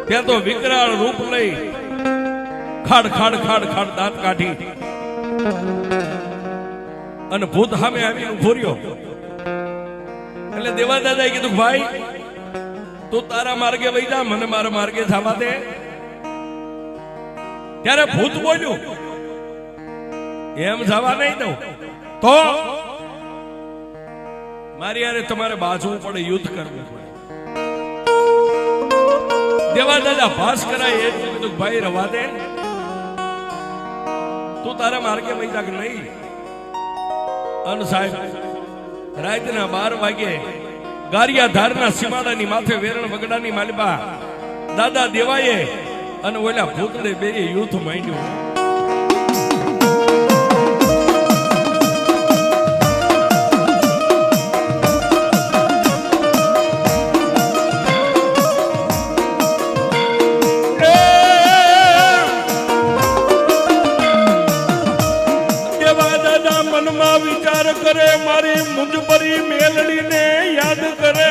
ત્યાં તો વિકરાળ રૂપ લઈ ખાડ ખાડ ખાડ ખાડ દાંત કાઢી અને ભૂત સામે આવીને ઉભો રહ્યો. એટલે દેવા દાદાએ કીધું ભાઈ તું તારા માર્ગે વહી જા, મને મારા માર્ગે જવા દે. ત્યારે ભૂત બોલ્યું એમ જવા નહીં દઉં તો મારી યારે તમારે બાજવું પડે, યુદ્ધ કરવું પડે. દેવા દાદા ભાસ કરાય એ કીધું ભાઈ રવા દે, તું તારા માર્ગે વહી જા કે નહીં. અન સાહેબ રાતના 12 વાગે ગારિયા ધારના સીમાડાની માથે વેરણ વગડાની માલિબા દાદા દેવાએ અને ઓલા ભૂતને બે યુદ્ધ માંડ્યું. વિચાર કરે મારી મુંજપરી મેલડીને યાદ કરે.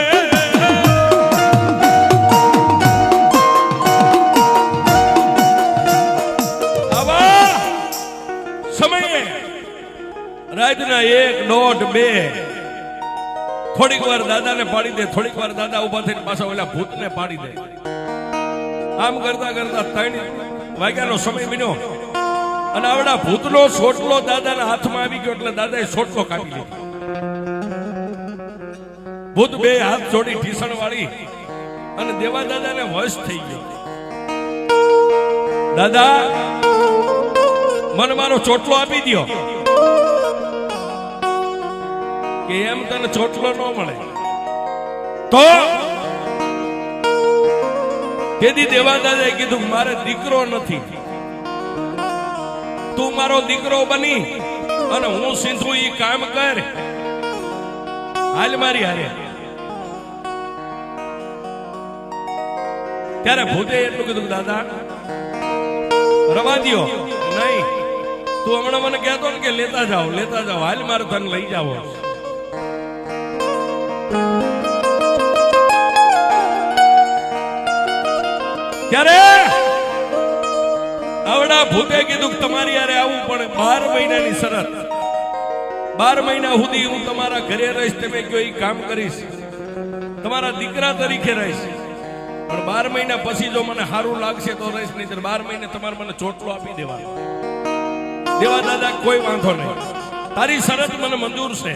આવા સમયે રાતના 1, 1:30, 2 થોડીક વાર દાદાને પાડી દે, થોડીક વાર દાદા ઉભા થઈને પાછા ઓલા ભૂતને પાડી દે. આમ કરતા કરતા 3 વાગ્યાનો સમય બન્યો અને આવડા ભૂતનો સોટલો દાદાના હાથમાં આવી ગયો. એટલે દાદાએ સોટલો કાપી લીધો. ભૂત 2 હાથ જોડી ઢીસણ વાળી અને દેવા દાદાને વશ થઈ ગયો. દાદા મને મારો ચોટલો આપી દો. કે એમ તને ચોટલો ન મળે તો તેથી દેવા દાદાએ કીધું મારે દીકરો નથી, તું મારો દીકરો બની અને હું સીધું ઈ કામ કર, હાલ મારી હારે. ત્યારે ભૂતે એટલું કીધું દાદા રવા દ્યો. નહીં, તું હમણાં મને કહેતો ને કે લેતા જાઓ, હાલ મારે તને લઈ જાવ. ત્યારે આવડા ભૂતે કીધું તમારી યારે આવવું પડે. 12 મહિનાની શરત, 12 મહિના સુધી હું તમારા ઘરે રહીશ, તમે કયો એ કામ કરીશ, તમારા દીકરા તરીકે રહીશ. પણ 12 મહિના પછી જો મને સારું લાગશે તો રહીશ, નહીં 12 મહિને તમારે મને ચોટલો આપી દેવાનો. દેવા દાદા કોઈ વાંધો નહીં, તારી શરત મને મંજૂર છે.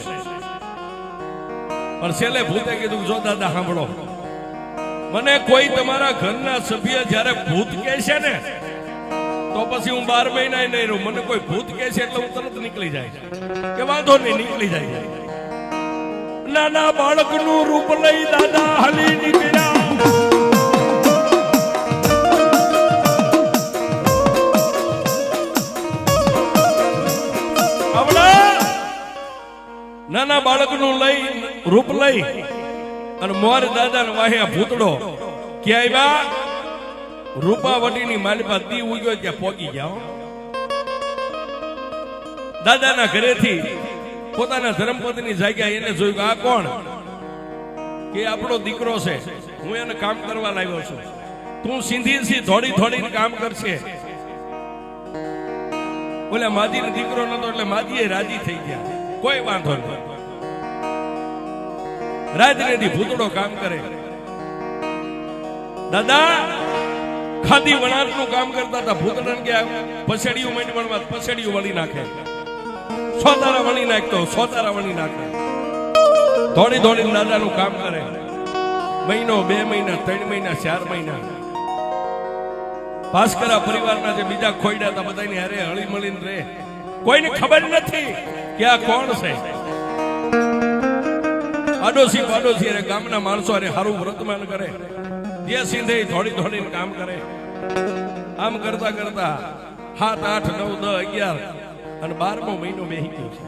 પણ છેલ્લે ભૂતે કીધું જો દાદા સાંભળો, મને કોઈ તમારા ઘરના સભ્ય જયારે ભૂત કહે છે ને તો પછી હું 12 મહિના નહીં રહું. મને કોઈ ભૂત કહે છે એટલે હું તરત નીકળી જાય કે વાંધો નહીં, નીકળી જાય. નાના બાળકનું રૂપ લઈ દાદા હાલી નીકળ્યા. નાના બાળકનું લઈ રૂપ લઈ અને મોર દાદાને વાહ્યા ભૂતડો ક્યાંય રૂપાવટીની માલિપા દી ઉગ્યો ત્યાં પોગી ગયા. દાદાના ઘરેથી પોતાના ધર્મપત્ની જાગ્યા એને જોયું આ કોણ, કે આપણો દીકરો છે, હું એને કામ કરવા લાવ્યો છું, તું સીધી થોડી થોડીને કામ કરશે. બોલ્યા માદીનો દીકરો નતો એટલે માદીએ રાજી થઈ ગયા, કોઈ વાંધો નહીં. રાતનેથી ભૂતડો કામ કરે. દાદા ખાદી વણાટનું કામ કરતા હતા. ભૂતડાને કે પસેડીયું માંડી વણવા, પસેડીયું વળી નાખે, સોતારા વણી નાખતો, સોતારા વણી નાખે. થોડી થોડી દાદાનું કામ કરે. મહિનો, 2 મહિના, 3 મહિના, 4 મહિના. ભાસ્કરા પરિવારના જે બીજા ખોઈડા હતા બધાની હારે હળી મળીને રહે. કોઈને ખબર નથી કે આ કોણ છે. આડોશી પાડોશી અરે ગામના માણસો અરે સારું વ્રતમાન કરે, જે સીધે થોડી થોડીને કામ કરે. આમ કરતા કરતા 7, 8, 9, 10, 11 અને 12મો મહિનો બેહી ગયો છે.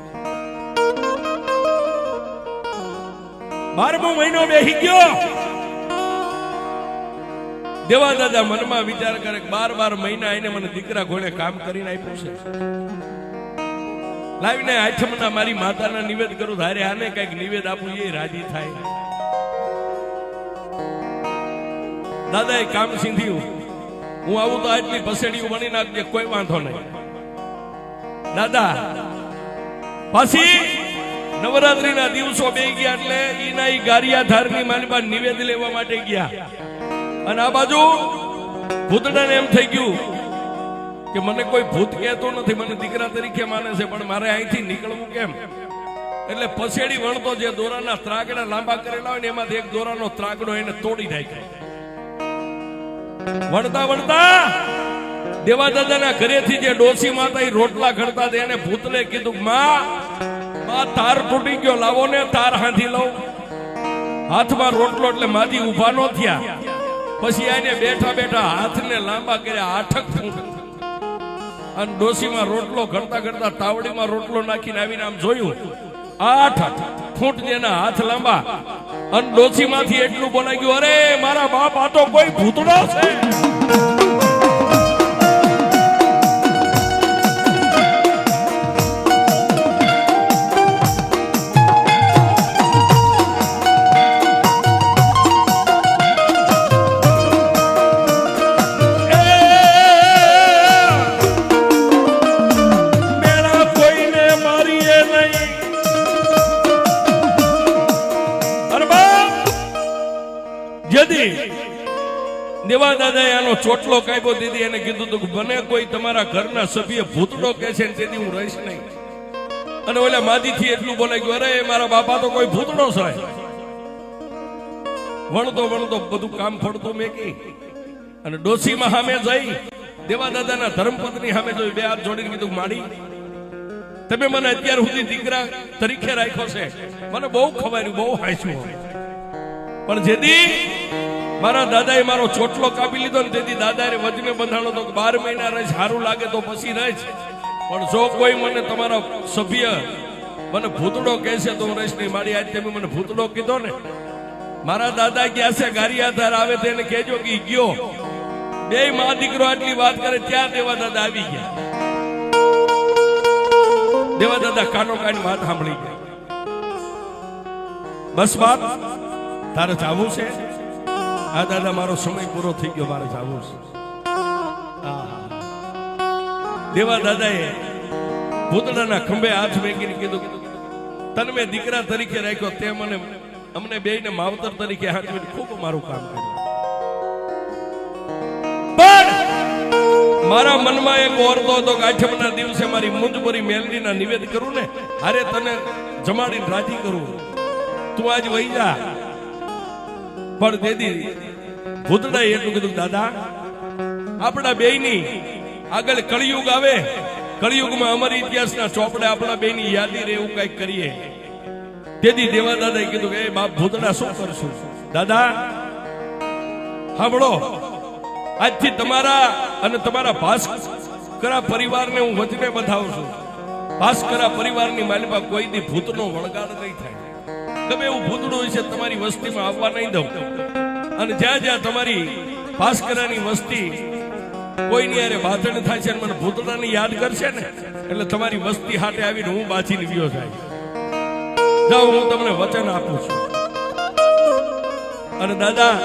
12મો મહિનો બેહી ગયો. દેવા દાદા મનમાં વિચાર કરે 12 મહિના એને મને દીકરા ઘોડે કામ કરીને આપ્યું છે. લાવીને આઠમના મારી માતાના નિવેદ કરું, ધારે આને કઈક નિવેદ આપું એ રાજી થાય. દાદાએ કામ સીંધ્યું, હું આવું તો આટલી પસેડીઓ બની નાખજે, કોઈ વાંધો નહીં. દાદા પછી નવરાત્રીના દિવસો બે ગયા એટલે ઈના ઈ ગારિયાધારની માલિબા નિવેદ લેવા માટે ગયા. અને આ બાજુ ભૂતડાને એમ થઈ ગયું કે મને કોઈ ભૂત કહેતો નથી, મને દીકરા તરીકે માને છે, પણ મારે અહીંથી નીકળવું કેમ? એટલે પસેડી વણતો જે દોરાના ત્રાગડા લાંબા કરેલા હોય ને એમાંથી એક દોરાનો ત્રાગડો એને તોડી નાખ્યો. વણતા વણતા દેવાદાદાના ઘરેથી જે ડોસી માતા રોટલા ઘડતા હતા એને ભૂતને કીધું, માં તાર તૂટી ગયો, લાવો ને તાર હાંધી લઉં. હાથમાં રોટલો એટલે માજી ઉભા નો થયા. પછી આને બેઠા બેઠા હાથને લાંબા કર્યા, આઠક ફૂટ. અને ડોસીમાં રોટલો ઘડતા ઘડતા તાવડીમાં રોટલો નાખીને આવીને આમ જોયું, 8 ફૂટ જેના હાથ લાંબા. અને ડોસીમાંથી એટલું બોલાઈ ગયું, અરે મારા બાપ, આ તો કોઈ ભૂતડો છે. દેવાદાદાએ આનો ચોટલો કાપ્યો, દીદી એને કીધું હતું કે બને કોઈ તમારા ઘરના સભ્ય ભૂતડો કહે છે ને તેથી હું રહીશ નહીં. અને ઓલા માદીથી એટલું બોલાઈ ગયું, અરે મારા બાપા તો કોઈ ભૂતડો છે. વણતો વણતો બધું કામ ફળતું મેકી અને ડોસીમાં સામે જઈ દેવાદાદાના ધર્મપત્ની સામે જોઈ, બે હાથ જોડીને કીધું, માડી તમે મને અત્યાર સુધી દીકરા તરીકે રાખ્યો છે, મને બહુ ખવાયું, બહુ હાંસ્યું, પણ જેદી મારા દાદાએ મારો ચોટલો કાપી લીધો ને તેથી દાદાએ વજને બંધાણો તો 12 મહિના રહે, સારું લાગે તો પછી રહે. પણ જો કોઈ મને તમારા સભ્ય મને ભૂતડો કહેશે તો હું રહીશ નહીં. મારી આજ તમે મને ભૂતડો કીધો ને, મારા દાદા ગયા છે ગારિયાધાર, આવે તેને કહેજો કે ગયો. બે માં દીકરો આટલી વાત કરે ત્યાં દેવાદાદા આવી ગયા. દેવાદાદા કાનો કાની વાત સાંભળી ગયા. બસ વાત તારે જાવું છે? આ દાદા મારો સમય પૂરો થઈ ગયો, મારે જાવું છે. દેવાદાદાએ ભૂતડાના ખંભે હાથ મેકીને કીધું, તને મેં દીકરા તરીકે રાખ્યો, તે મને અમને બેયને માવતર તરીકે હાથવીને ખૂબ મારું કામ કર્યું. પણ મારા મનમાં એક ઓરતો હતો કે આઠમના દિવસે મારી મુંજપરી મેલડીના નિવેદ કરું ને, અરે તને જમાડીને રાજી કરું, તું આજ વહી જા. પણ દીદી ભૂતડાએ એટલું કીધું, દાદા આપણા બેયની આગળ કળિયુગ આવે, કળિયુગમાં અમારી ઇતિહાસના ચોપડે આપણા બેયની યાદી રહે એવું કઈક કરીએ. તેથી દેવાદાદાએ કીધું કે એ બાપ ભૂતડા શું કરશું? દાદા સાંભળો, આજથી તમારા અને તમારા ભાસ્કરા પરિવારને હું વચને બતાવું છું. ભાસ્કરા પરિવારની માલિકા કોઈ દી ભૂતનો વળગાડ નહીં થાય. ગમે એવું ભૂતડું હોય છે તમારી વસ્તીમાં આવવા નહીં દઉં. અને જ્યાં જ્યાં તમારી ભાસ્કરાની વસ્તી કોઈની યારે બાધણ થાય છે, મને ભૂતડાની યાદ કરશે ને એટલે તમારી વસ્તી હાટે આવીને હું બાજીને ગયો જાય. જાઓ, હું તમને વચન આપું છું. અને દાદા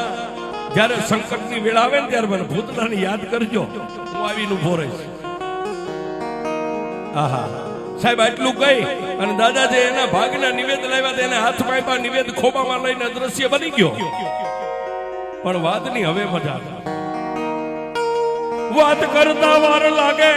જયારે સંકટની વેળા આવે ને ત્યારે મને ભૂતડાની યાદ કરજો, હું આવીને ઉભો રહીશ. આહા સાહેબ, આટલું કહી અને દાદા જે એના ભાગના નિવેદ લાવ્યા તેને હાથમાં આપ્યા, નિવેદ ખોબામાં લઈને અદ્રશ્ય બની ગયો. પણ વાતની હવે મજા, વાત કરતા વાર લાગે